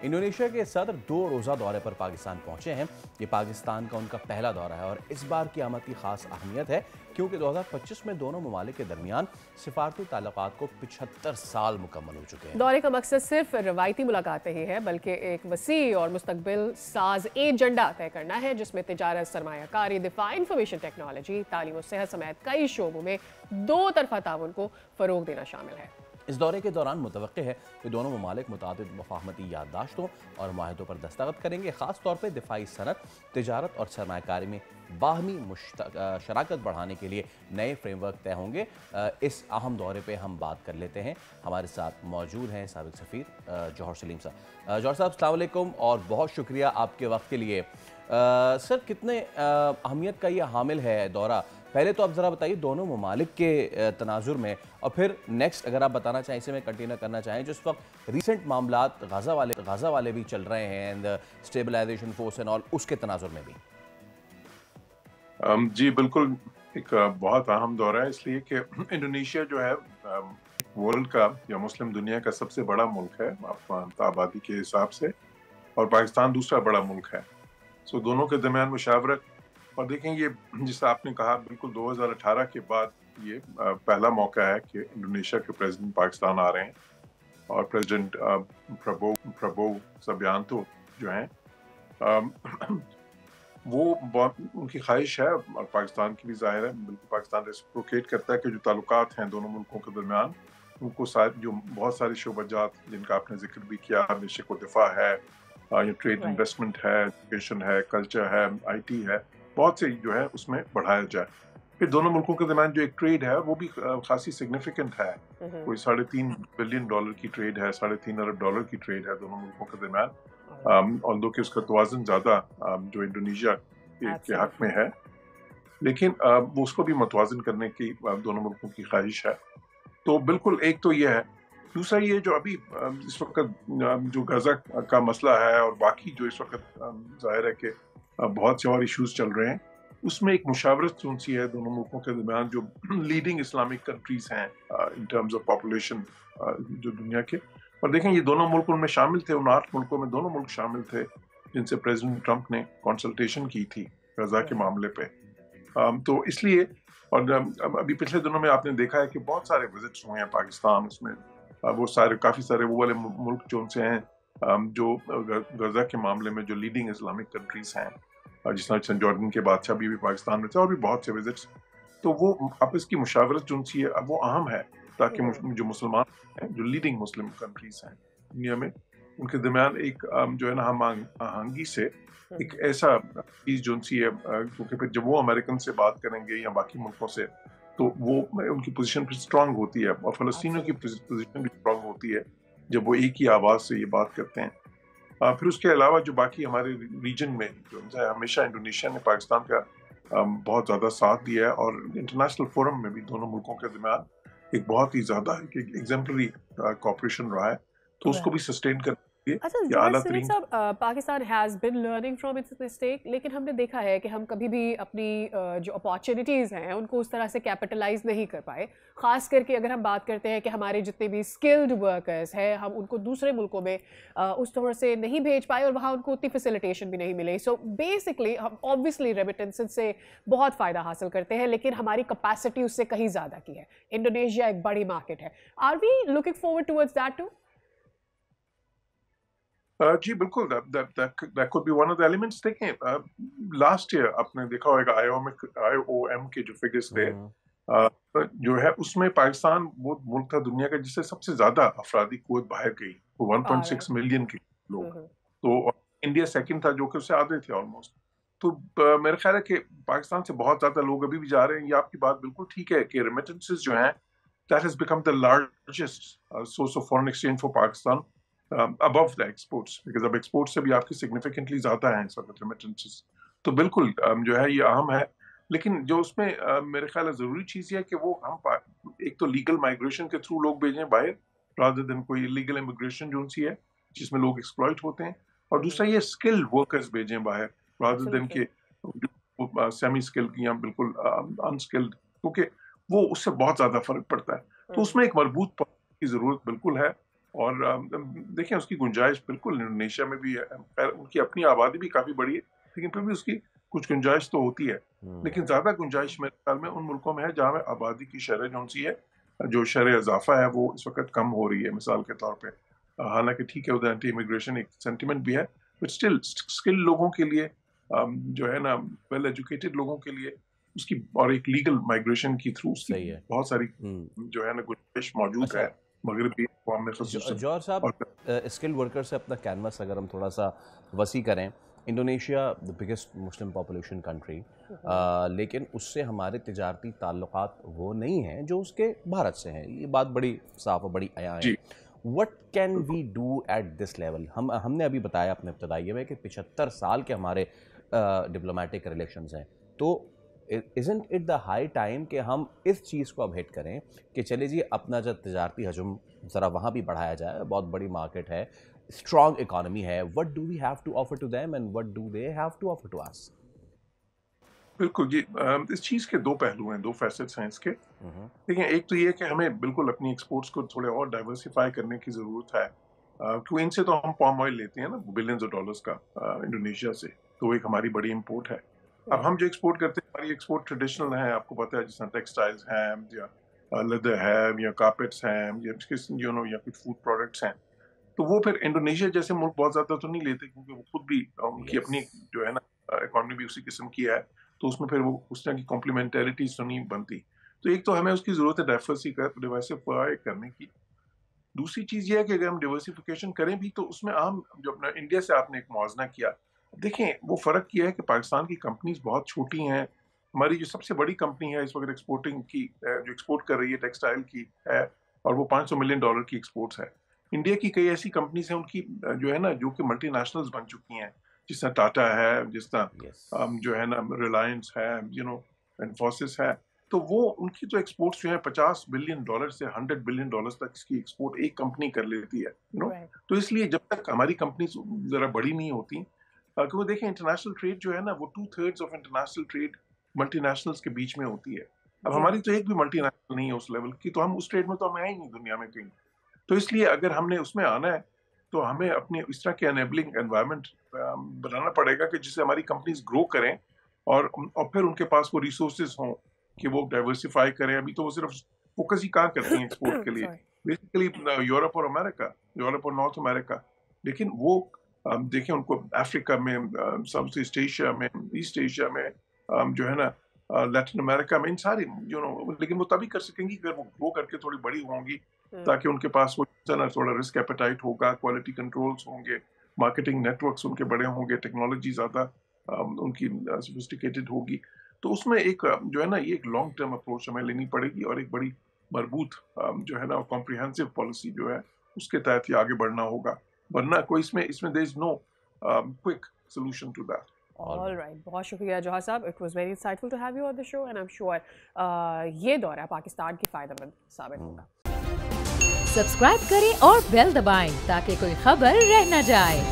Indonesia के सदर 2 रोज़ा दौरे पर पाकिस्तान पहुंचे हैं। ये पाकिस्तान का उनका पहला दौरा है और इस बार की आमद की खास अहमियत है क्योंकि 2025 में दोनों ममालिक के दरमियान सिफारती ताल्लुकात को 75 साल मुकम्मल हो चुके हैं। दौरे का मकसद सिर्फ रवायती मुलाकात नहीं है बल्कि एक वसी और मुस्तकबिल साज एजेंडा तय करना है जिसमें तिजारत, सरमायाकारी, दिफा, इंफॉर्मेशन टेक्नोलॉजी, तालीम और सेहत समेत कई शोबों में दो तरफा ताउन को फ़रोग देना शामिल है। इस दौरे के दौरान मुतवक्किल है कि दोनों ममालिक मुताबिक मफाहमती याददाश्तों और माहिदों पर दस्तखत करेंगे। ख़ास तौर पर दिफाई सनत, तिजारत और सरमायाकारी में बाहमी शराकत बढ़ाने के लिए नए फ्रेमवर्क तय होंगे। इस अहम दौरे पे हम बात कर लेते हैं। हमारे साथ मौजूद हैं साबिक सफ़ीर जौहर सलीम साहब। जौहर साहब अस्सलाम वालेकुम और बहुत शुक्रिया आपके वक्त के लिए। सर, कितने अहमियत का ये हामिल है दौरा? पहले तो आप ज़रा बताइए दोनों ममालिक के तनाजुर में, और फिर नेक्स्ट अगर आप बताना चाहें, इसे में कंटिन्यू करना चाहें जो इस वक्त रीसेंट मामलात गाज़ा वाले भी चल रहे हैं and stabilization force and all, उसके तनाजुर में भी। जी बिल्कुल, एक बहुत अहम दौरा है इसलिए कि इंडोनेशिया जो है वर्ल्ड का या मुस्लिम दुनिया का सबसे बड़ा मुल्क है आबादी के हिसाब से, और पाकिस्तान दूसरा बड़ा मुल्क है। सो दोनों के दरमियान मुशावरत, और देखें ये जिसे आपने कहा बिल्कुल 2018 के बाद ये पहला मौका है कि इंडोनेशिया के प्रेसिडेंट पाकिस्तान आ रहे हैं, और प्रेसिडेंट प्रबोवो सुबियांतो जो हैं वो बहुत उनकी ख्वाहिश है, और पाकिस्तान की भी जाहिर है, बिल्कुल पाकिस्तान रेसिप्रोकेट करता है कि जो ताल्लुकात हैं दोनों मुल्कों के दरमियान, उनको जो बहुत सारे शोबजात जिनका आपने जिक्र भी किया, बेशक वो दिफा है, ट्रेड इन्वेस्टमेंट है, एजुकेशन है, कल्चर है, IT है, बहुत से जो है उसमें बढ़ाया जाए। फिर दोनों मुल्कों के दरमियान जो एक ट्रेड है वो भी खासी सिग्निफिकेंट है, कोई $3.5 बिलियन की ट्रेड है, $3.5 अरब की ट्रेड है दोनों मुल्कों के दरमियान, ऑल्दो कि उसका तवाज़ुन ज़्यादा जो इंडोनेशिया के हक में है, लेकिन वो उसको भी मतवाज़न करने की दोनों मुल्कों की ख्वाहिश है। तो बिल्कुल एक तो ये है। दूसरा ये जो अभी इस वक्त जो गज़ा का मसला है और बाकी जो इस वक्त ज़ाहिर है कि बहुत से और इश्यूज चल रहे हैं, उसमें एक मुशावरत कौन सी है दोनों मुल्कों के दरमियान जो लीडिंग इस्लामिक कंट्रीज हैं इन टर्म्स ऑफ पॉपुलेशन जो दुनिया के। और देखें ये दोनों मुल्क उनमें शामिल थे, उन 8 मुल्कों में दोनों मुल्क शामिल थे जिनसे प्रेसिडेंट ट्रंप ने कंसल्टेशन की थी गज़ा के मामले पे। तो इसलिए, और अभी पिछले दिनों में आपने देखा है कि बहुत सारे विजिट्स हुए हैं पाकिस्तान, उसमें वो सारे काफ़ी सारे वो वाले मुल्क जो उनसे हैं जो गज़ा के मामले में जो लीडिंग इस्लामिक कंट्रीज हैं, जिस तरह जॉर्डन के बादशाह भी पाकिस्तान में थे, और भी बहुत से विजिट्स। तो वो आपस की मुशावरत जो उनसी है वो अहम है, ताकि जो मुसलमान हैं, जो लीडिंग मुस्लिम कंट्रीज हैं दुनिया में, उनके दरमियान एक जो है ना हम आहंगी से एक ऐसा चीज़ जो उनसी है, क्योंकि फिर जब वो अमेरिकन से बात करेंगे या बाकी मुल्कों से, तो वो उनकी पोजीशन फिर स्ट्रांग होती है, और फ़लस्तीनियों की पोजीशन भी स्ट्रांग होती है जब वो एक ही आवाज़ से ये बात करते हैं। फिर उसके अलावा जो बाकी हमारे रीजन में जो है, हमेशा इंडोनेशिया ने पाकिस्तान का बहुत ज़्यादा साथ दिया है, और इंटरनेशनल फोरम में भी दोनों मुल्कों के दरमियान एक बहुत ही ज़्यादा एग्जाम्पलरी कोऑपरेशन रहा है, तो उसको भी सस्टेन कर। अच्छा, Pakistan has been learning from its mistake, लेकिन हमने देखा है कि हम कभी भी अपनी जो अपॉर्चुनिटीज़ हैं उनको उस तरह से कैपिटलाइज नहीं कर पाए। ख़ास करके अगर हम बात करते हैं कि हमारे जितने भी स्किल्ड वर्कर्स हैं हम उनको दूसरे मुल्कों में उस तरह से नहीं भेज पाए, और वहाँ उनको उतनी फैसिलिटेशन भी नहीं मिले। सो बेसिकली हम ऑब्वियसली रेमिटेंसेस से बहुत फ़ायदा हासिल करते हैं, लेकिन हमारी कैपेसिटी उससे कहीं ज़्यादा की है। इंडोनेशिया एक बड़ी मार्केट है। Are we looking forward towards that too? जी बिल्कुल, that could be one of the elements। देखें लास्ट ईयर आपने देखा होगा IOM के जो फिगर्स थे, जो है उसमें पाकिस्तान वो मुल्क था दुनिया का जिससे सबसे ज्यादा अफरादी कुव्वत बाहर गई, 1.6 मिलियन के लोग। तो इंडिया सेकंड था जो कि उससे आधे थे ऑलमोस्ट। तो मेरा ख्याल है कि पाकिस्तान से बहुत ज्यादा लोग अभी भी जा रहे हैं। ये आपकी बात बिल्कुल ठीक है कि रेमिटेंसेस जो हैं that has become the largest source of foreign exchange for Pakistan, above the exports, because अब exports से भी आपकी significantly ज़्यादा हैं इस वक्त remittances। तो बिल्कुल जो है ये अहम है, लेकिन जो उसमें मेरे ख्याल है ज़रूरी चीज़ ये है कि वो हम एक तो लीगल माइग्रेशन के थ्रू लोग भेजें बाहर, rather than कोई illegal immigration जो उनसी है जिसमें लोग एक्सप्लॉइट होते हैं, और दूसरा ये स्किल्ड वर्कर्स भेजें बाहर, rather than के सेमी स्किल्ड या बिल्कुल अनस्किल्ड, क्योंकि वो उससे बहुत ज़्यादा फर्क पड़ता है। तो उसमें एक मजबूत की ज़रूरत बिल्कुल है। اور دیکھیں اس کی گنجائش بالکل انڈونیشیا میں بھی ہے. خیر ان کی اپنی آبادی بھی کافی بڑی ہے لیکن پھر بھی اس کی کچھ گنجائش تو ہوتی ہے, لیکن زیادہ گنجائش میرے خیال میں ان ملکوں میں ہے جہاں میں آبادی کی شرح جو سی ہے, جو شرح اضافہ ہے وہ اس وقت کم ہو رہی ہے. مثال کے طور پہ حالانکہ ٹھیک ہے ادھر اینٹی امیگریشن ایک سینٹیمنٹ بھی ہے, بٹ اسٹل اسکل لوگوں کے لیے جو ہے نا, ویل ایجوکیٹڈ لوگوں کے لیے اس کی, اور ایک لیگل مائگریشن کی تھرو اس کی بہت ساری جو ہے نا گنجائش موجود ہے مغربی اقوام میں خصوصاً. جوہر صاحب, اسکل ورکر سے اپنا کینوس اگر ہم تھوڑا سا وسیع کریں, Indonesia the biggest Muslim population country, لیکن اس سے ہمارے تجارتی تعلقات وہ نہیں ہیں جو اس کے بھارت سے ہیں, یہ بات بڑی صاف اور بڑی عیاں ہے. What can we do at this level? ہم نے ابھی بتایا اپنے ابتدائیے میں کہ 75 سال کے ہمارے ڈپلومیٹک ریلیشنز ہیں, تو isn't it the high time کہ ہم اس چیز کو اب ہٹ کریں کہ چلے جی اپنا جو تجارتی حجم ذرا وہاں بھی بڑھایا جائے, بہت بڑی مارکیٹ ہے, اسٹرانگ اکانومی ہے. what do we have to offer to them and what do they have to offer to us? بالکل جی, اس چیز کے دو پہلو ہیں, دو فیسٹس ہیں اس کے. دیکھیں ایک تو یہ کہ ہمیں بالکل اپنی ایکسپورٹس کو تھوڑے اور ڈائیورسیفائی کرنے کی ضرورت ہے, کیونکہ ان سے تو ہم پام آئل لیتے ہیں نا بلینز آف ڈالرز کا انڈونیشیا سے, تو وہ ایک ہماری بڑی امپورٹ ہے. اب ہم جو ایکسپورٹ کرتے ہیں ہماری ایکسپورٹ ٹریڈیشنل ہیں, آپ کو پتہ ہے, جس طرح ٹیکسٹائلز ہیں یا لیدر ہے یا کارپیٹس ہیں یا کچھ فوڈ پروڈکٹس ہیں, تو وہ پھر انڈونیشیا جیسے ملک بہت زیادہ تو نہیں لیتے کیونکہ وہ خود بھی ان کی اپنی جو ہے نا اکانومی بھی اسی قسم کی ہے, تو اس میں پھر وہ اس طرح کی کمپلیمنٹیریٹیز تو نہیں بنتی. تو ایک تو ہمیں اس کی ضرورت ہے ڈائیورسیفائی کرنے کی. دوسری چیز یہ ہے کہ اگر ہم ڈائیورسیفیکیشن کریں بھی تو اس میں عام جو اپنا انڈیا سے آپ نے ایک موازنہ کیا, دیکھیں وہ فرق یہ ہے کہ پاکستان کی کمپنیز بہت چھوٹی ہیں. ہماری جو سب سے بڑی کمپنی ہے اس وقت ایکسپورٹنگ کی, جو ایکسپورٹ کر رہی ہے ٹیکسٹائل کی ہے, اور وہ $500 ملین کی ایکسپورٹس ہے. انڈیا کی کئی ایسی کمپنیز ہیں ان کی جو ہے نا جو کہ ملٹی نیشنلز بن چکی ہیں, جس طرح ٹاٹا ہے, جس طرح جو ہے نا ریلائنس ہے, انفوسس ہے, تو وہ ان کی جو ایکسپورٹس جو ہیں $50 بلین سے $100 بلین تک اس کی ایکسپورٹ ایک کمپنی کر لیتی ہے. تو اس لیے جب تک ہماری کمپنیز ذرا بڑی نہیں ہوتی, کیونکہ دیکھیں انٹرنیشنل ٹریڈ جو ہے نا وہ 2/3 of international trade multinationals کے بیچ میں ہوتی ہے. اب ہماری تو ایک بھی ملٹی نیشنل نہیں ہے اس لیول کی, تو ہم اس ٹریڈ میں تو ہم ہیں ہی نہیں دنیا میں کہیں. تو اس لیے اگر ہم نے اس میں آنا ہے تو ہمیں اپنے اس طرح کے انیبلنگ انوائرمنٹ بنانا پڑے گا کہ جس سے ہماری کمپنیز گرو کریں, اور پھر ان کے پاس وہ ریسورسز ہوں کہ وہ ڈائیورسیفائی کریں. ابھی تو وہ صرف فوکس ہی کہاں کرتی ہیں ایکسپورٹ کے لیے, بیسیکلی یورپ اور امریکہ, یورپ اور نارتھ امریکہ, لیکن وہ دیکھیں ان کو افریقہ میں, ساؤتھ ایسٹ ایشیا میں, ایسٹ ایشیا میں, جو ہے نا لیٹن امریکہ میں, ان ساری لیکن وہ تبھی کر سکیں گی اگر وہ گرو کر کے تھوڑی بڑی ہوں گی, تاکہ ان کے پاس وہ تھوڑا رسک ایپیٹائٹ ہوگا, کوالٹی کنٹرولز ہوں گے, مارکیٹنگ نیٹ ورکس ان کے بڑے ہوں گے, ٹیکنالوجی زیادہ ان کی سوفسٹیکیٹڈ ہوگی. تو اس میں ایک جو ہے نا یہ ایک لانگ ٹرم اپروچ ہمیں لینی پڑے گی, اور ایک بڑی مربوط جو ہے نا کمپریہنسو پالیسی جو ہے اس کے تحت یہ آگے بڑھنا ہوگا, ورنہ کوئی اس میں there is no quick solution to that. All right. بہت شکریہ جوہر صاحب. It was very insightful to have you on the show and I'm sure یہ دورہ پاکستان کی فائدہ مند ثابت ہوگا. سبسکرائب کریں اور بیل دبائیں تاکہ کوئی خبر رہ نہ جائے.